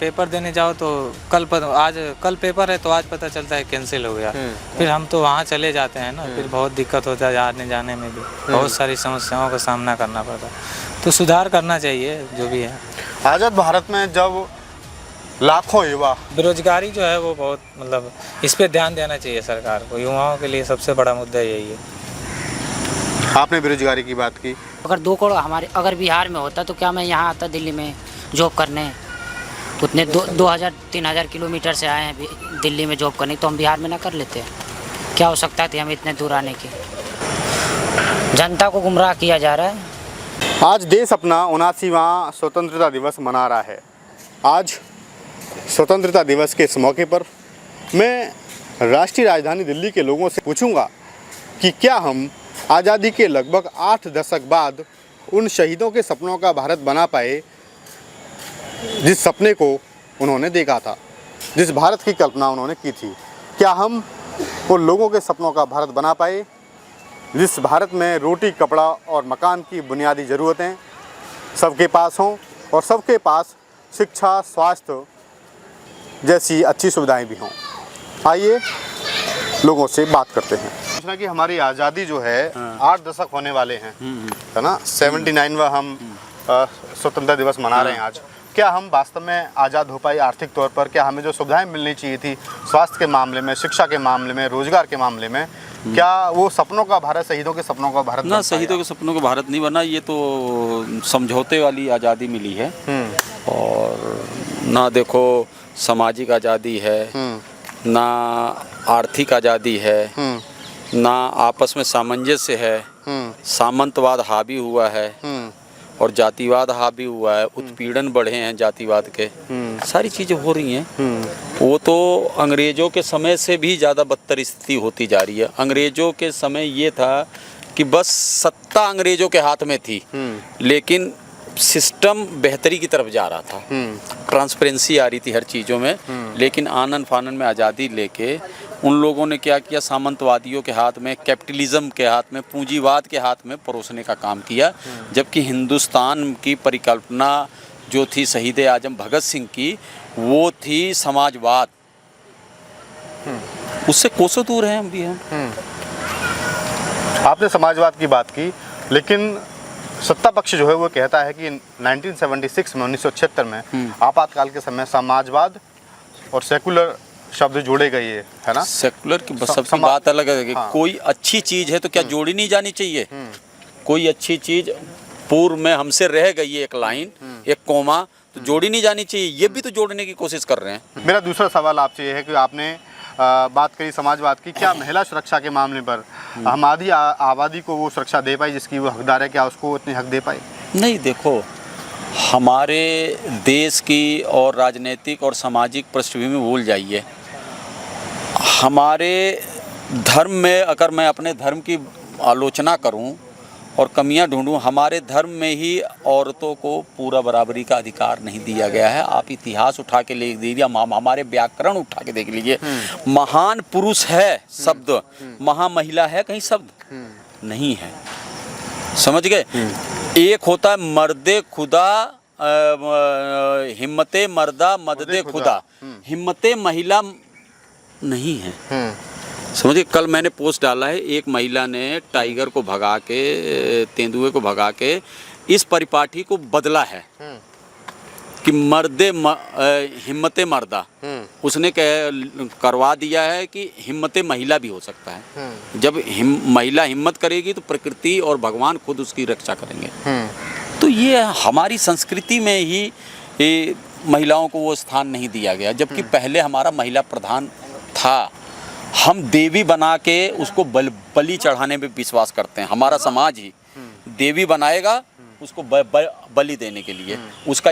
Paper देने जाओ तो कल पेपर है तो आज पता चलता है कैंसिल हो गया। फिर हम तो वहाँ चले जाते हैं ना, फिर बहुत दिक्कत होता है आने जाने में भी, बहुत सारी समस्याओं का सामना करना पड़ता है। तो सुधार करना चाहिए जो भी है। आज़ाद भारत में जब लाखों युवा, बेरोजगारी जो है वो बहुत मतलब इस पे ध्यान देना चाहिए सरकार को। युवाओं के लिए सबसे बड़ा मुद्दा यही है। आपने बेरोजगारी की बात की, अगर 2 करोड़ हमारे अगर बिहार में होता तो क्या मैं यहाँ आता दिल्ली में जॉब करने? उतने 2000-3000 किलोमीटर से आए हैं दिल्ली में जॉब करने, तो हम बिहार में ना कर लेते? क्या हो सकता थी हम इतने दूर आने की? जनता को गुमराह किया जा रहा है। आज देश अपना 79वां स्वतंत्रता दिवस मना रहा है। आज स्वतंत्रता दिवस के इस मौके पर मैं राष्ट्रीय राजधानी दिल्ली के लोगों से पूछूंगा कि क्या हम आज़ादी के लगभग 8 दशक बाद उन शहीदों के सपनों का भारत बना पाए जिस सपने को उन्होंने देखा था, जिस भारत की कल्पना उन्होंने की थी। क्या हम उन लोगों के सपनों का भारत बना पाए जिस भारत में रोटी, कपड़ा और मकान की बुनियादी ज़रूरतें सबके पास हों और सबके पास शिक्षा, स्वास्थ्य जैसी अच्छी सुविधाएं भी हों। आइए लोगों से बात करते हैं। दूसरा कि हमारी आज़ादी जो है 8 दशक होने वाले हैं, है ना। 79वां हम स्वतंत्रता दिवस मना रहे हैं आज। क्या हम वास्तव में आज़ाद हो पाए आर्थिक तौर पर? क्या हमें जो सुविधाएं मिलनी चाहिए थी स्वास्थ्य के मामले में, शिक्षा के मामले में, रोजगार के मामले में, क्या वो सपनों का भारत, शहीदों के सपनों का भारत ना? शहीदों के सपनों का भारत नहीं बना, ये तो समझौते वाली आज़ादी मिली है। और ना देखो सामाजिक आज़ादी है, ना आर्थिक आज़ादी है, ना आपस में सामंजस्य है। सामंतवाद हावी हुआ है और जातिवाद हावी हुआ है, उत्पीड़न बढ़े हैं जातिवाद के, सारी चीज़ें हो रही हैं। वो तो अंग्रेज़ों के समय से भी ज़्यादा बदतर स्थिति होती जा रही है। अंग्रेज़ों के समय ये था कि बस सत्ता अंग्रेज़ों के हाथ में थी, लेकिन सिस्टम बेहतरी की तरफ जा रहा था, ट्रांसपेरेंसी आ रही थी हर चीज़ों में। लेकिन आनन फानन में आज़ादी लेके उन लोगों ने क्या किया, सामंतवादियों के हाथ में, कैपिटलिज्म के हाथ में, पूंजीवाद के हाथ में परोसने का काम किया। जबकि हिंदुस्तान की परिकल्पना जो थी शहीद आजम भगत सिंह की, वो थी समाजवाद। उससे कोसों दूर हैं हम भी हैं। आपने समाजवाद की बात की, लेकिन सत्ता पक्ष जो है वो कहता है कि 1976 में 1976 में आपातकाल के समय समाजवाद और सेकुलर शब्द जोड़े गए, है ना। सेकुलर की सबकी बात अलग है। हाँ। कोई अच्छी चीज़ है तो क्या जोड़ी नहीं जानी चाहिए? कोई अच्छी चीज़ पूर्व में हमसे रह गई है, एक लाइन, एक कोमा, तो जोड़ी नहीं जानी चाहिए। ये भी तो जोड़ने की कोशिश कर रहे हैं। मेरा दूसरा सवाल आपसे ये है कि आपने बात करी समाजवाद की, क्या महिला सुरक्षा के मामले पर हम आधी आबादी को वो सुरक्षा दे पाई जिसकी वो हकदार है? क्या उसको उतनी हक दे पाई? नहीं, देखो हमारे देश की और राजनीतिक और सामाजिक पृष्ठभूमि भूल जाइए। हमारे धर्म में अगर मैं अपने धर्म की आलोचना करूं और कमियां ढूंढूं, हमारे धर्म में ही औरतों को पूरा बराबरी का अधिकार नहीं दिया गया है। आप इतिहास उठा के ले लीजिए, हमारे व्याकरण उठा के देख लीजिए। महान पुरुष है शब्द, महामहिला है कहीं शब्द नहीं है। समझ गए? एक होता है मर्दे खुदा, हिम्मते मर्दा मददे खुदा, हिम्मते महिला नहीं है। समझिए, कल मैंने पोस्ट डाला है, एक महिला ने टाइगर को भगा के, तेंदुए को भगा के इस परिपाटी को बदला है कि मर्दे हिम्मते मर्दा, उसने करवा दिया है कि हिम्मते महिला भी हो सकता है। जब महिला हिम्मत करेगी तो प्रकृति और भगवान खुद उसकी रक्षा करेंगे। तो ये हमारी संस्कृति में ही महिलाओं को वो स्थान नहीं दिया गया, जबकि पहले हमारा महिला प्रधान था। हम देवी बना के उसको बलि चढ़ाने में विश्वास करते हैं। हमारा समाज ही देवी बनाएगा उसको बलि देने के लिए, उसका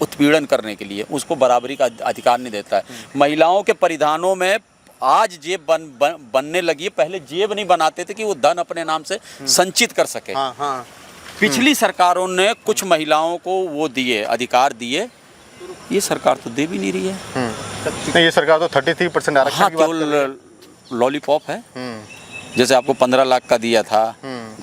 उत्पीड़न करने के लिए, उसको बराबरी का अधिकार नहीं देता है। महिलाओं के परिधानों में आज जेब बनने लगी है, पहले जेब नहीं बनाते थे कि वो धन अपने नाम से संचित कर सके। पिछली सरकारों ने कुछ महिलाओं को वो दिए, अधिकार दिए, ये सरकार तो दे भी नहीं रही है। नहीं, ये सरकार तो 33% आरक्षण की बात कर रही है। लॉलीपॉप है। जैसे आपको 15 लाख का दिया था,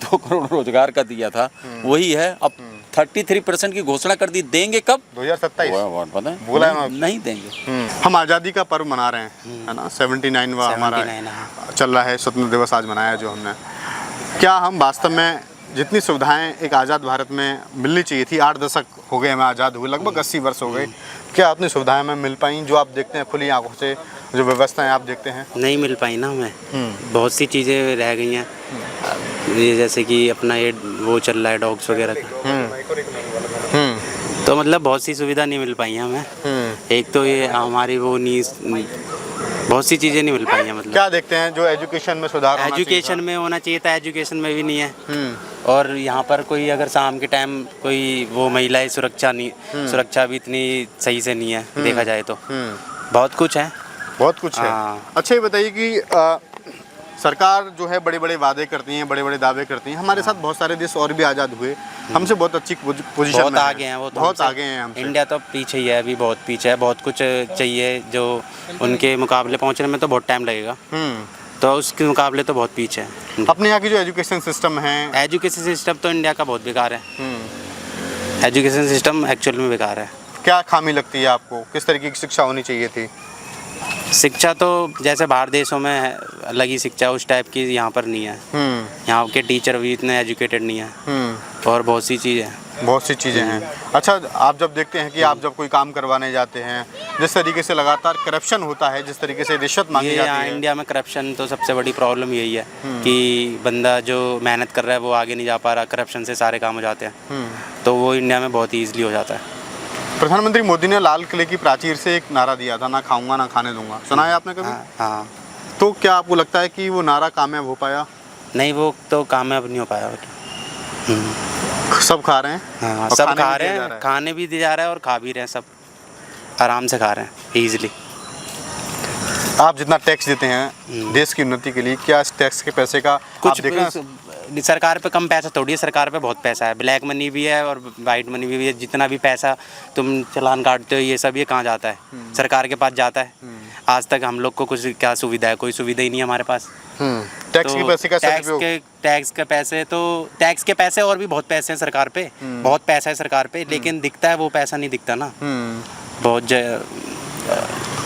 2 करोड़ रोजगार का दिया था, वही है। अब 33% की घोषणा कर दी, देंगे कब? 2027 पता है, बोला है नहीं देंगे। हम आज़ादी का पर्व मना रहे हैं, है ना, 79वां हमारा 79 चल रहा है, स्वतंत्रता दिवस आज मनाया जो हमने। क्या हम वास्तव में जितनी सुविधाएं एक आज़ाद भारत में मिलनी चाहिए थी, 8 दशक हो गए हमें आज़ाद हुए, लगभग 80 वर्ष हो गए, क्या उतनी सुविधाएं हमें मिल पाई जो आप देखते हैं खुली आंखों से, जो व्यवस्थाएं आप देखते हैं? नहीं मिल पाई ना हमें, बहुत सी चीज़ें रह गई हैं। ये जैसे कि अपना ये वो चल रहा है डॉग्स वगैरह का, तो मतलब बहुत सी सुविधा नहीं मिल पाई हैं हमें। एक तो ये हमारी वो नहीं, बहुत सी चीज़ें नहीं मिल पाई हैं। मतलब क्या देखते हैं जो एजुकेशन में सुधार होना एजुकेशन में होना चाहिए था, एजुकेशन में भी नहीं है। चाहिए और यहाँ पर कोई अगर शाम के टाइम कोई वो महिलाएं सुरक्षा नहीं, सुरक्षा भी इतनी सही से नहीं है देखा जाए तो। बहुत कुछ है, बहुत कुछ है। हाँ। अच्छा ये बताइए कि सरकार जो है बड़े बड़े वादे करती हैं, बड़े बड़े दावे करती हैं, हमारे साथ बहुत सारे देश और भी आज़ाद हुए, हमसे बहुत अच्छी पोजीशन बहुत में आगे हैं वो तो, बहुत हमसे। आगे हैं हमसे। इंडिया तो पीछे ही है, अभी बहुत पीछे है, बहुत कुछ चाहिए जो उनके मुकाबले पहुँचने में तो बहुत टाइम लगेगा, तो उसके मुकाबले तो बहुत पीछे है। अपने यहाँ की जो एजुकेशन सिस्टम है, एजुकेशन सिस्टम तो इंडिया का बहुत बेकार है, एजुकेशन सिस्टम एक्चुअल में बेकार है। क्या खामी लगती है आपको, किस तरीके की शिक्षा होनी चाहिए थी? शिक्षा तो जैसे बाहर देशों में है, अलग ही शिक्षा उस टाइप की यहाँ पर नहीं है। यहाँ के टीचर भी इतने एजुकेटेड नहीं है, और बहुत सी चीज़ें हैं। बहुत सी चीज़ें हैं। अच्छा आप जब देखते हैं कि आप जब कोई काम करवाने जाते हैं, जिस तरीके से लगातार करप्शन होता है, जिस तरीके से रिश्वत मांगी ये जाती यहाँ है, इंडिया में करप्शन तो सबसे बड़ी प्रॉब्लम यही है कि बंदा जो मेहनत कर रहा है वो आगे नहीं जा पा रहा, करप्शन से सारे काम हो जाते हैं, तो वो इंडिया में बहुत ईजिली हो जाता है। प्रधानमंत्री मोदी ने लाल किले की प्राचीर से एक नारा दिया था, ना खाऊंगा ना खाने दूंगा, सुना है आपने कभी? हाँ। तो क्या आपको लगता है कि वो नारा कामयाब हो पाया? नहीं, वो तो कामयाब नहीं हो पाया। सब खा रहे हैं, हाँ, और सब खाने खा भी रहे दिया जा हैं, रहा है। खाने भी दिया जा रहा है और खा भी रहे हैं, सब आराम से खा रहे हैं ईजिली। आप जितना टैक्स देते हैं देश की उन्नति के लिए, क्या इस टैक्स के पैसे का कुछ आप देख रहे हैं? सरकार पे कम पैसा थोड़ी है, सरकार पे बहुत पैसा है, ब्लैक मनी भी है और वाइट मनी भी है। जितना भी पैसा तुम चालान काटते हो ये सब ये कहाँ जाता है? सरकार के पास जाता है। आज तक हम लोग को कुछ क्या सुविधा है? कोई सुविधा ही नहीं है हमारे पास। टैक्स के पैसे का टैक्स के पैसे तो टैक्स के पैसे और भी बहुत पैसे हैं सरकार पे, बहुत पैसा है सरकार पे, लेकिन दिखता है वो पैसा नहीं दिखता ना। बहुत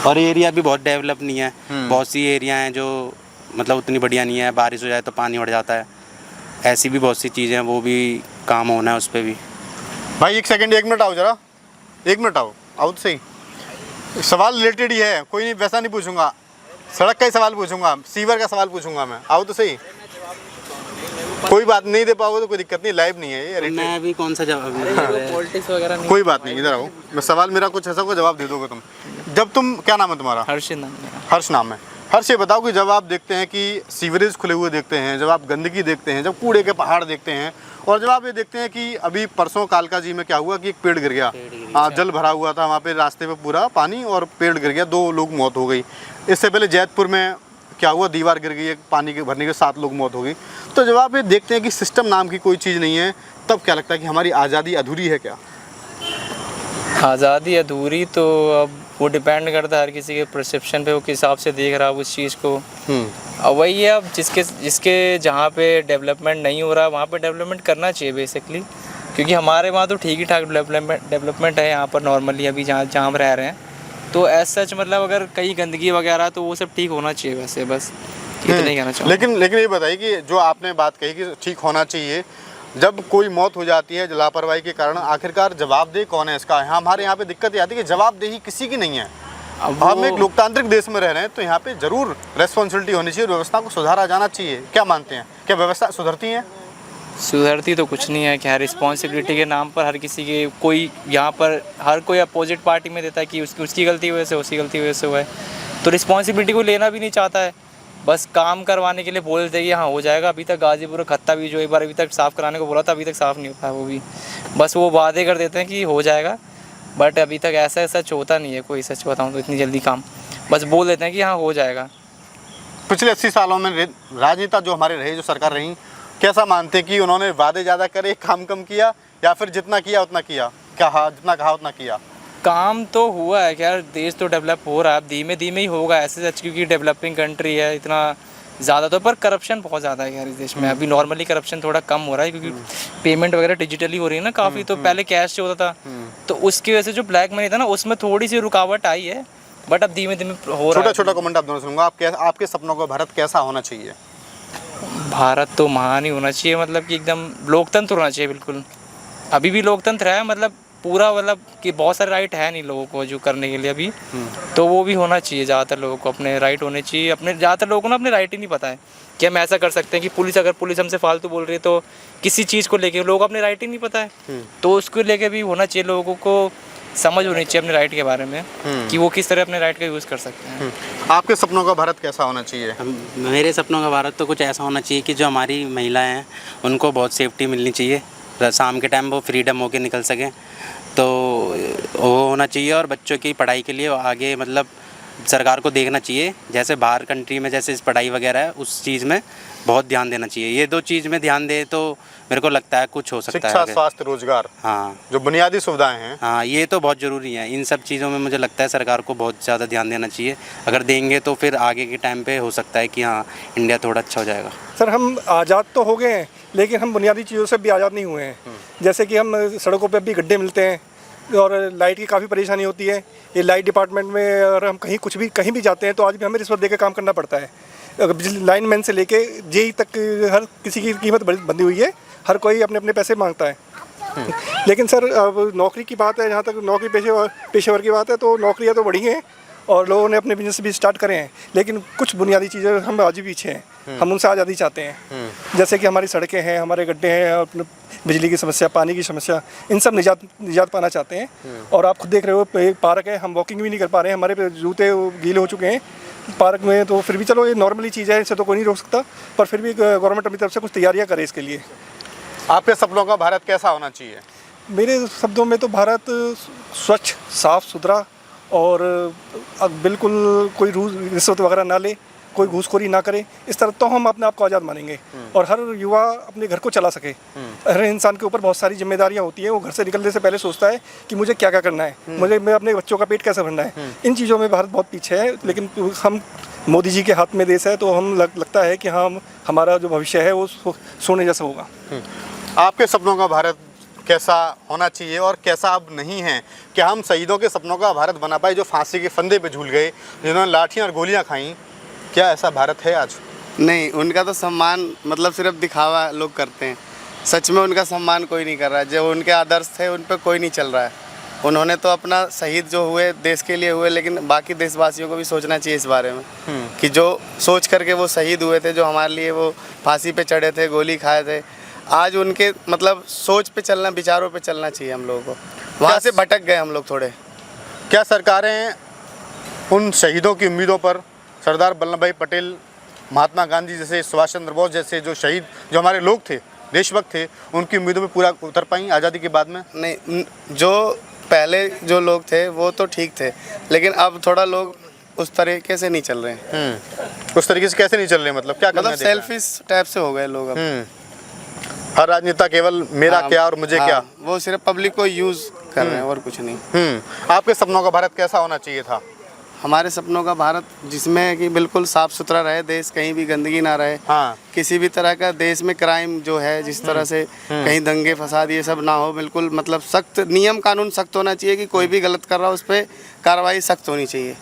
और एरिया भी बहुत डेवलप नहीं है, बहुत सी एरिया हैं जो मतलब उतनी बढ़िया नहीं है, बारिश हो जाए तो पानी उड़ जाता है, ऐसी भी बहुत सी चीज़ें हैं, वो भी काम होना है उस पर भी। भाई एक सेकंड, 1 मिनट आओ जरा, 1 मिनट आओ तो सही। सवाल रिलेटेड ही है, कोई नहीं, वैसा नहीं पूछूंगा, सड़क का ही सवाल पूछूंगा, सीवर का सवाल पूछूंगा मैं, आओ तो सही। कोई बात नहीं, दे पाओगे तो कोई दिक्कत नहीं, लाइव नहीं है ये। मैं अभी कौन सा जवाब पॉलिटिक्स वगैरह नहीं। कोई बात नहीं, इधर आओ, मैं सवाल मेरा कुछ ऐसा को जवाब दे दोगे तुम। जब तुम, क्या नाम है तुम्हारा? हर्ष नाम है। हर्ष नाम है। हर्ष ये बताओ कि जब आप देखते हैं कि सीवरेज खुले हुए देखते हैं, जब आप गंदगी देखते हैं, जब कूड़े के पहाड़ देखते हैं, और जब आप ये देखते हैं कि अभी परसों कालका जी में क्या हुआ कि एक पेड़ गिर गया, जल भरा हुआ था वहाँ पे, रास्ते पे पूरा पानी और पेड़ गिर गया, 2 लोग मौत हो गई। इससे पहले जैतपुर में क्या हुआ, दीवार गिर गई, पानी के भरने के 7 लोग मौत हो गई। तो जब आप ये देखते हैं कि सिस्टम नाम की कोई चीज़ नहीं है, तब क्या लगता है कि हमारी आज़ादी अधूरी है क्या? आज़ादी अधूरी तो अब वो डिपेंड करता है हर किसी के परसेप्शन पे, वो किस हिसाब से देख रहा है उस चीज़ को। अब वही है, अब जिसके जहाँ पे डेवलपमेंट नहीं हो रहा वहाँ पे डेवलपमेंट करना चाहिए बेसिकली, क्योंकि हमारे वहाँ तो ठीक ही ठाक डेवलपमेंट है यहाँ पर नॉर्मली, अभी जहाँ हम रह रहे हैं। तो एज सच मतलब अगर कहीं गंदगी वगैरह तो वो सब ठीक होना चाहिए वैसे, बस इतना ही कहना चाहूँगा। लेकिन ये बताइए कि जो आपने बात कही कि ठीक होना चाहिए, जब कोई मौत हो जाती है लापरवाही के कारण, आखिरकार जवाबदेह कौन है इसका? हमारे यहाँ पे दिक्कत ये आती है कि जवाबदेही किसी की नहीं है। हम एक लोकतांत्रिक देश में रह रहे हैं, तो यहाँ पे जरूर रेस्पॉन्सिबिलिटी होनी चाहिए, व्यवस्था को सुधारा जाना चाहिए। क्या मानते हैं, क्या व्यवस्था सुधरती है? सुधरती तो कुछ नहीं है, क्या रिस्पॉन्सिबिलिटी के नाम पर हर किसी के, कोई यहाँ पर हर कोई अपोजिट पार्टी में देता है कि उसकी गलती वजह से, उसकी गलती वजह से हुआ है, तो रिस्पॉन्सिबिलिटी को लेना भी नहीं चाहता है, बस काम करवाने के लिए बोल देते हैं कि हाँ हो जाएगा। अभी तक गाजीपुर खत्ता भी जो एक बार अभी तक साफ़ कराने को बोला था, अभी तक साफ़ नहीं हो पाया, वो भी बस वो वादे कर देते हैं कि हो जाएगा, बट अभी तक ऐसा सच होता नहीं है कोई। सच बताऊँ तो इतनी जल्दी काम बस बोल देते हैं कि हाँ हो जाएगा। पिछले 80 सालों में राजनेता जो हमारे रहे, जो सरकार रही, कैसा मानते कि उन्होंने वादे ज़्यादा करे, काम कम किया, या फिर जितना किया उतना किया, जितना कहा उतना किया? काम तो हुआ है, क्या देश तो डेवलप हो रहा है, अब धीमे धीमे ही होगा ऐसे सच, क्योंकि डेवलपिंग कंट्री है, इतना ज़्यादातर पर करप्शन बहुत ज़्यादा है यार इस देश में। अभी नॉर्मली करप्शन थोड़ा कम हो रहा है क्योंकि पेमेंट वगैरह डिजिटली हो रही है ना काफ़ी, तो पहले कैश से होता था, तो उसकी वजह से जो ब्लैक मनी था ना उसमें थोड़ी सी रुकावट आई है, बट अब धीमे धीमे हो रहा है। छोटा कमेंट आप दोनों सुनूंगा, आपके सपनों का भारत कैसा होना चाहिए? भारत तो महान ही होना चाहिए, मतलब कि एकदम लोकतंत्र होना चाहिए बिल्कुल। अभी भी लोकतंत्र है, मतलब पूरा, मतलब कि बहुत सारे राइट है नहीं लोगों को जो करने के लिए अभी, तो वो भी होना चाहिए। ज़्यादातर लोगों को अपने राइट होने चाहिए। अपने ज़्यादातर लोगों को ना अपने राइट ही नहीं पता है कि हम ऐसा कर सकते हैं कि पुलिस हमसे फालतू बोल रही है, तो किसी चीज़ को लेके लोगों को अपने राइट ही नहीं पता है, तो उसको लेके भी होना चाहिए। लोगों को समझ होनी चाहिए अपने राइट के बारे में कि वो किस तरह अपने राइट का यूज़ कर सकते हैं। आपके सपनों का भारत कैसा होना चाहिए? मेरे सपनों का भारत तो कुछ ऐसा होना चाहिए कि जो हमारी महिलाएं हैं उनको बहुत सेफ्टी मिलनी चाहिए, शाम के टाइम वो फ्रीडम होके निकल सकें, तो वो होना चाहिए। और बच्चों की पढ़ाई के लिए आगे मतलब सरकार को देखना चाहिए, जैसे बाहर कंट्री में जैसे इस पढ़ाई वगैरह है उस चीज़ में बहुत ध्यान देना चाहिए। ये 2 चीज़ में ध्यान दे तो मेरे को लगता है कुछ हो सकता है। शिक्षा, स्वास्थ्य, रोजगार, हाँ, जो बुनियादी सुविधाएं हैं, हाँ, ये तो बहुत ज़रूरी है। इन सब चीज़ों में मुझे लगता है सरकार को बहुत ज़्यादा ध्यान देना चाहिए। अगर देंगे तो फिर आगे के टाइम पे हो सकता है कि हाँ इंडिया थोड़ा अच्छा हो जाएगा। सर, हम आज़ाद तो हो गए हैं लेकिन हम बुनियादी चीज़ों से भी आज़ाद नहीं हुए हैं। जैसे कि हम सड़कों पे भी गड्ढे मिलते हैं और लाइट की काफ़ी परेशानी होती है। ये लाइट डिपार्टमेंट में अगर हम कहीं भी जाते हैं तो आज भी हमें रिश्वत देकर काम करना पड़ता है। अगर बिजली लाइन मैन से लेके जेई तक हर किसी की कीमत बंधी हुई है, हर कोई अपने अपने पैसे मांगता है। लेकिन सर, अब नौकरी की बात है, जहाँ तक नौकरी पेशेवर की बात है, तो नौकरियाँ तो बढ़ी हैं और लोगों ने अपने बिजनेस भी स्टार्ट करे हैं, लेकिन कुछ बुनियादी चीज़ें हम आज भी पीछे हैं। हम उनसे आज़ादी चाहते हैं, जैसे कि हमारी सड़कें हैं, हमारे गड्ढे हैं, अपने बिजली की समस्या, पानी की समस्या, इन सब निजात पाना चाहते हैं। और आप खुद देख रहे हो एक पार्क है, हम वॉकिंग भी नहीं कर पा रहे हैं, हमारे जूते गीले हो चुके हैं पार्क में। तो फिर भी चलो ये नॉर्मली चीज़ है, इसे तो कोई नहीं रोक सकता, पर फिर भी गवर्नमेंट अपनी तरफ से कुछ तैयारियाँ करे इसके लिए। आपके सपनों का भारत कैसा होना चाहिए? मेरे शब्दों में तो भारत स्वच्छ, साफ़ सुथरा और बिल्कुल कोई रिश्वत वगैरह ना ले, कोई घूसखोरी ना करे, इस तरह तो हम अपने आप को आज़ाद मानेंगे। और हर युवा अपने घर को चला सके। हर इंसान के ऊपर बहुत सारी जिम्मेदारियां होती हैं, वो घर से निकलने से पहले सोचता है कि मुझे क्या क्या करना है, मैं अपने बच्चों का पेट कैसे भरना है। इन चीज़ों में भारत बहुत पीछे है, लेकिन हम मोदी जी के हाथ में देश है, तो हम लगता है कि हम हमारा जो भविष्य है वो सोने जैसा होगा। आपके सपनों का भारत कैसा होना चाहिए और कैसा अब नहीं है? क्या हम शहीदों के सपनों का भारत बना पाए, जो फांसी के फंदे पे झूल गए, जिन्होंने लाठियाँ और गोलियाँ खाई? क्या ऐसा भारत है आज? नहीं, उनका तो सम्मान मतलब सिर्फ दिखावा लोग करते हैं, सच में उनका सम्मान कोई नहीं कर रहा है। जो उनके आदर्श थे उन पर कोई नहीं चल रहा है। उन्होंने तो अपना शहीद जो हुए देश के लिए हुए, लेकिन बाकी देशवासियों को भी सोचना चाहिए इस बारे में कि जो सोच करके वो शहीद हुए थे, जो हमारे लिए वो फांसी पे चढ़े थे, गोली खाए थे, आज उनके मतलब सोच पे चलना, विचारों पे चलना चाहिए हम लोगों को। वहाँ से भटक गए हम लोग थोड़े। क्या सरकारें उन शहीदों की उम्मीदों पर, सरदार वल्लभ भाई पटेल, महात्मा गांधी जैसे, सुभाष चंद्र बोस जैसे जो शहीद, जो हमारे लोग थे, देशभक्त थे, उनकी उम्मीदों पे पूरा उतर पाई आज़ादी के बाद में? नहीं, जो पहले जो लोग थे वो तो ठीक थे, लेकिन अब थोड़ा लोग उस तरीके से नहीं चल रहे हैं। उस तरीके से कैसे नहीं चल रहे? मतलब क्या मतलब सेल्फिश टाइप से हो गए लोग अब। हर राजनेता केवल मेरा क्या और मुझे क्या, वो सिर्फ पब्लिक को यूज़ कर रहे हैं और कुछ नहीं। आपके सपनों का भारत कैसा होना चाहिए था? हमारे सपनों का भारत जिसमें कि बिल्कुल साफ़ सुथरा रहे देश, कहीं भी गंदगी ना रहे। हाँ। किसी भी तरह का देश में क्राइम जो है, जिस तरह से कहीं दंगे फसाद ये सब ना हो, बिल्कुल मतलब सख्त नियम कानून सख्त होना चाहिए कि कोई भी गलत कर रहा हो उस पर कार्रवाई सख्त होनी चाहिए।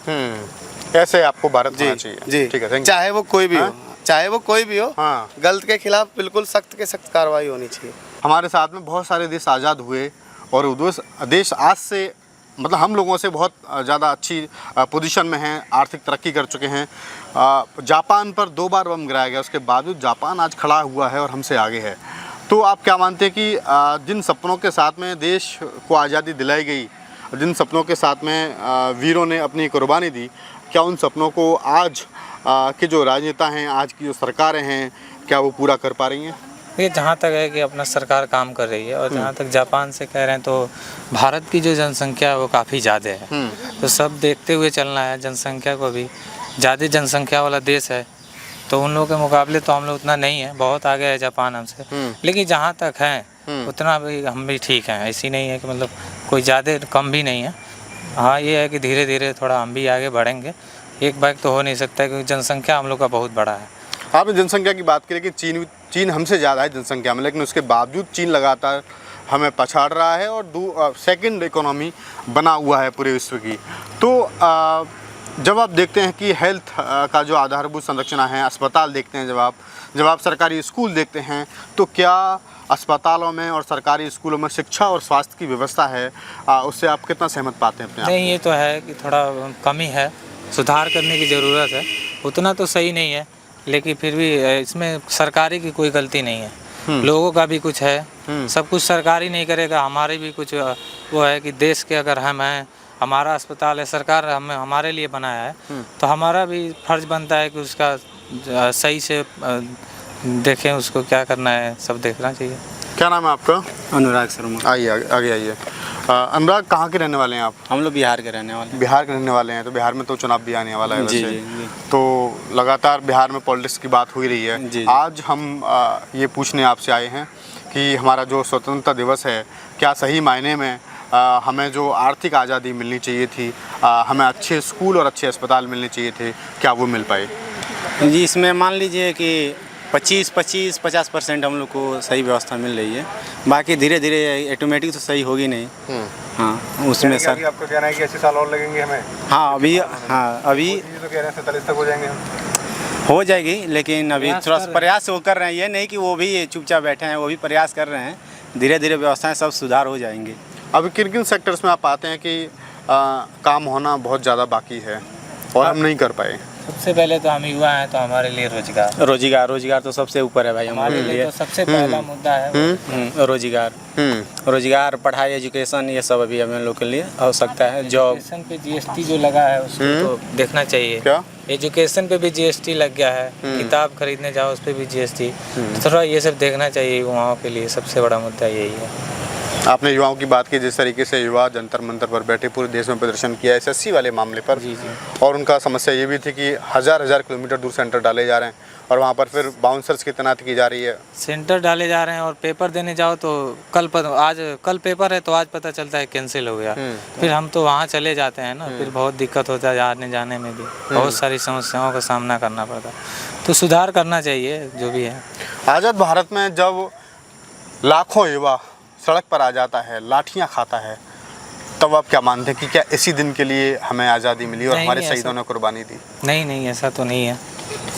ऐसे आपको भारत होना चाहिए? जी, ठीक है, चाहे वो कोई भी हो, चाहे वो कोई भी हो, हाँ, गलत के खिलाफ बिल्कुल सख्त के सख्त कार्रवाई होनी चाहिए। हमारे साथ में बहुत सारे देश आज़ाद हुए और देश आज से मतलब हम लोगों से बहुत ज़्यादा अच्छी पोजीशन में हैं, आर्थिक तरक्की कर चुके हैं। जापान पर 2 बार बम गिराया गया, उसके बावजूद जापान आज खड़ा हुआ है और हमसे आगे है। तो आप क्या मानते हैं कि जिन सपनों के साथ में देश को आज़ादी दिलाई गई, जिन सपनों के साथ में वीरों ने अपनी कुर्बानी दी, क्या उन सपनों को आज के जो राजनेता हैं, आज की जो सरकारें हैं, क्या वो पूरा कर पा रही हैं? ये जहाँ तक है कि अपना सरकार काम कर रही है, और जहाँ तक जापान से कह रहे हैं तो भारत की जो जनसंख्या है वो काफ़ी ज़्यादा है, तो सब देखते हुए चलना है जनसंख्या को भी। ज़्यादा जनसंख्या वाला देश है तो उन लोगों के मुकाबले तो हम लोग उतना नहीं है, बहुत आगे है जापान हमसे, लेकिन जहाँ तक है उतना भी हम भी ठीक हैं। ऐसी नहीं है कि मतलब कोई ज़्यादा कम भी नहीं है। हाँ, ये है कि धीरे धीरे थोड़ा हम भी आगे बढ़ेंगे, एक बैग तो हो नहीं सकता क्योंकि जनसंख्या हम लोग का बहुत बड़ा है। आपने जनसंख्या की बात की, लेकिन चीन हमसे ज़्यादा है जनसंख्या में, लेकिन उसके बावजूद चीन लगातार हमें पछाड़ रहा है और सेकंड इकोनॉमी बना हुआ है पूरे विश्व की। तो जब आप देखते हैं कि हेल्थ का जो आधारभूत संरचना है, अस्पताल देखते हैं, जब आप सरकारी स्कूल देखते हैं, तो क्या अस्पतालों में और सरकारी स्कूलों में शिक्षा और स्वास्थ्य की व्यवस्था है, उससे आप कितना सहमत पाते हैं अपने आप? नहीं, ये तो है कि थोड़ा कमी है, सुधार करने की ज़रूरत है। उतना तो सही नहीं है, लेकिन फिर भी इसमें सरकारी की कोई गलती नहीं है, लोगों का भी कुछ है। सब कुछ सरकारी नहीं करेगा, हमारे भी कुछ वो है कि देश के अगर हम हैं, हमारा अस्पताल है, सरकार हमारे लिए बनाया है, तो हमारा भी फर्ज बनता है कि उसका सही से देखें, उसको क्या करना है सब देखना चाहिए। क्या नाम है आपका? अनुराग शर्मा। आइए आगे आइए। अनुराग, कहाँ के रहने वाले हैं आप? हम लोग बिहार के रहने वाले हैं। बिहार के रहने वाले हैं, तो बिहार में तो चुनाव भी आने वाला है जी, वैसे। जी। तो लगातार बिहार में पॉलिटिक्स की बात हो ही रही है। जी। आज हम ये पूछने आपसे आए हैं कि हमारा जो स्वतंत्रता दिवस है, क्या सही मायने में हमें जो आर्थिक आज़ादी मिलनी चाहिए थी, हमें अच्छे स्कूल और अच्छे अस्पताल मिलने चाहिए थे, क्या वो मिल पाए? जी, इसमें मान लीजिए कि 50% हम लोग को सही व्यवस्था मिल रही है। बाकी धीरे धीरे ऑटोमेटिक तो सही होगी नहीं। हाँ, उसमें सर आपको कहना है कि 80 साल और लगेंगे हमें? हाँ, अभी तो कह रहे हैं 47 तक हो जाएंगे हम। हो जाएगी, लेकिन अभी थोड़ा सा प्रयास वो कर रहे हैं। ये नहीं कि वो भी चुपचाप बैठे हैं, वो भी प्रयास कर रहे हैं। धीरे धीरे व्यवस्थाएं सब सुधार हो जाएंगी। अभी किन किन सेक्टर्स में आप पाते हैं कि काम होना बहुत ज़्यादा बाकी है और हम नहीं कर पाए? सबसे पहले तो हम युवा हैं, तो हमारे लिए रोजगार तो सबसे ऊपर है भाई हमारे लिए। तो सबसे पहला मुद्दा है रोजगार, पढ़ाई, एजुकेशन, ये सब अभी हम लोग के लिए आवश्यकता है। जॉब एजुकेशन पे जीएसटी जो लगा है उसको तो देखना चाहिए। क्या? एजुकेशन पे भी जीएसटी लग गया है, किताब खरीदने जाओ उस पे भी जीएसटी, तो थोड़ा ये सब देखना चाहिए। युवाओं के लिए सबसे बड़ा मुद्दा यही है। आपने युवाओं की बात की, जिस तरीके से युवा जंतर मंतर पर बैठे पूरे देश में प्रदर्शन किया एसएससी वाले मामले पर। जी। और उनका समस्या ये भी थी कि हजार किलोमीटर दूर सेंटर डाले जा रहे हैं और वहाँ पर फिर बाउंसर्स की तैनाती की जा रही है। सेंटर डाले जा रहे हैं और पेपर देने जाओ तो कल पेपर है तो आज पता चलता है कैंसिल हो गया। फिर हम तो वहाँ चले जाते हैं ना, फिर बहुत दिक्कत होता है, आने जाने में भी बहुत सारी समस्याओं का सामना करना पड़ता है। तो सुधार करना चाहिए जो भी है। आज़ाद भारत में जब लाखों युवा सड़क पर आ जाता है, लाठियाँ खाता है, तब आप क्या मानते हैं कि क्या इसी दिन के लिए हमें आज़ादी मिली और हमारे शहीदों ने कुर्बानी दी? नहीं, ऐसा तो नहीं है।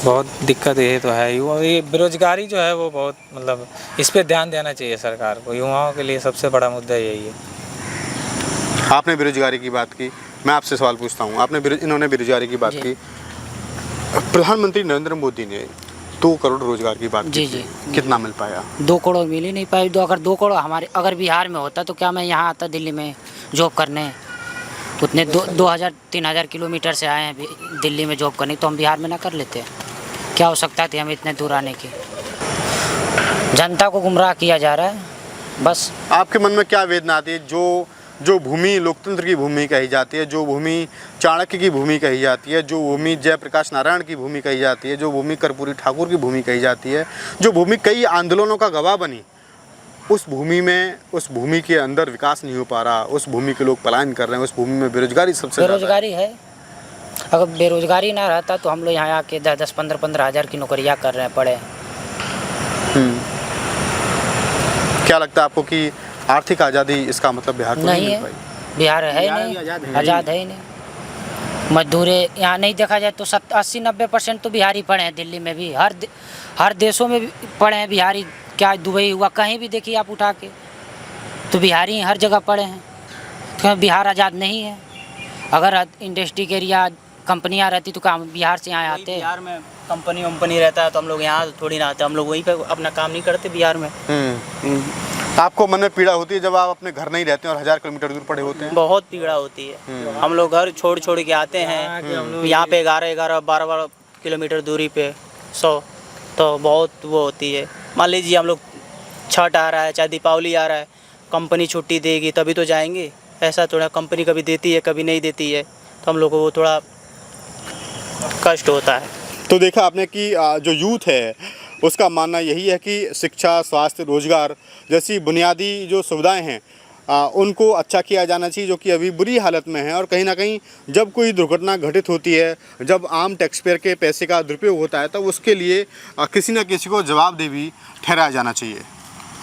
बहुत दिक्कत ये तो है, ये बेरोजगारी जो है वो बहुत, मतलब इस पे ध्यान देना चाहिए सरकार को। युवाओं के लिए सबसे बड़ा मुद्दा यही है। आपने बेरोजगारी की बात की, मैं आपसे सवाल पूछता हूँ। इन्होंने बेरोजगारी की बात की, प्रधानमंत्री नरेंद्र मोदी ने 2 करोड़ रोजगार की बात की थी, कितना मिल पाया? 2 करोड़ मिल ही नहीं पाई। अगर 2 करोड़ अगर बिहार में होता तो क्या मैं यहाँ आता दिल्ली में जॉब करने? उतने 2000-3000 किलोमीटर से आए हैं दिल्ली में जॉब करने, तो हम बिहार में ना कर लेते? क्या हो सकता थी हमें इतने दूर आने की? जनता को गुमराह किया जा रहा है बस। आपके मन में क्या वेदना आती है? जो भूमि लोकतंत्र की भूमि कही जाती है, जो भूमि चाणक्य की भूमि कही जाती है, जो भूमि जयप्रकाश नारायण की भूमि कही जाती है, जो भूमि कर्पूरी ठाकुर की भूमि कही जाती है, जो भूमि कई आंदोलनों का गवाह बनी, उस भूमि के अंदर विकास नहीं हो पा रहा, उस भूमि के लोग पलायन कर रहे हैं, उस भूमि में बेरोजगारी सबसे बेरोजगारी है। अगर बेरोजगारी ना रहता तो हम लोग यहाँ आके 10-15 हज़ार की नौकरियाँ कर रहे हैं, पड़े। क्या लगता है आपको कि आर्थिक आज़ादी इसका मतलब बिहार को नहीं मिल पाई? बिहार है नहीं, आज़ाद है ही नहीं। मजदूरी यहाँ नहीं देखा जाए तो 80-90% तो बिहारी पढ़े हैं। दिल्ली में भी हर देशों में भी पढ़े हैं बिहारी। क्या दुबई हुआ, कहीं भी देखिए आप उठा के तो बिहारी हर जगह पढ़े हैं। तो बिहार आज़ाद नहीं है। अगर इंडस्ट्री के एरिया कंपनियाँ रहती तो काम बिहार से यहाँ आते। बिहार में कंपनी रहता है तो हम लोग यहाँ थोड़ी ना आते, हम लोग वहीं पे अपना काम नहीं करते बिहार में। आपको मन में पीड़ा होती है जब आप अपने घर नहीं रहते और 1000 किलोमीटर दूर पड़े होते हैं? बहुत पीड़ा होती है। हम लोग घर छोड़ के आते हैं यहाँ पे 11-12 किलोमीटर दूरी पे 100, तो बहुत वो होती है। मान लीजिए हम लोग छठ आ रहा है, चाहे दीपावली आ रहा है, कंपनी छुट्टी देगी तभी तो जाएंगे। ऐसा थोड़ा कंपनी कभी देती है कभी नहीं देती है, तो हम लोग को वो थोड़ा कष्ट होता है। तो देखा आपने कि जो यूथ है उसका मानना यही है कि शिक्षा, स्वास्थ्य, रोजगार जैसी बुनियादी जो सुविधाएं हैं उनको अच्छा किया जाना चाहिए, जो कि अभी बुरी हालत में है। और कहीं ना कहीं जब कोई दुर्घटना घटित होती है, जब आम टैक्स पेयर के पैसे का दुरुपयोग होता है, तब उसके लिए किसी न किसी को जवाबदेह भी ठहराया जाना चाहिए।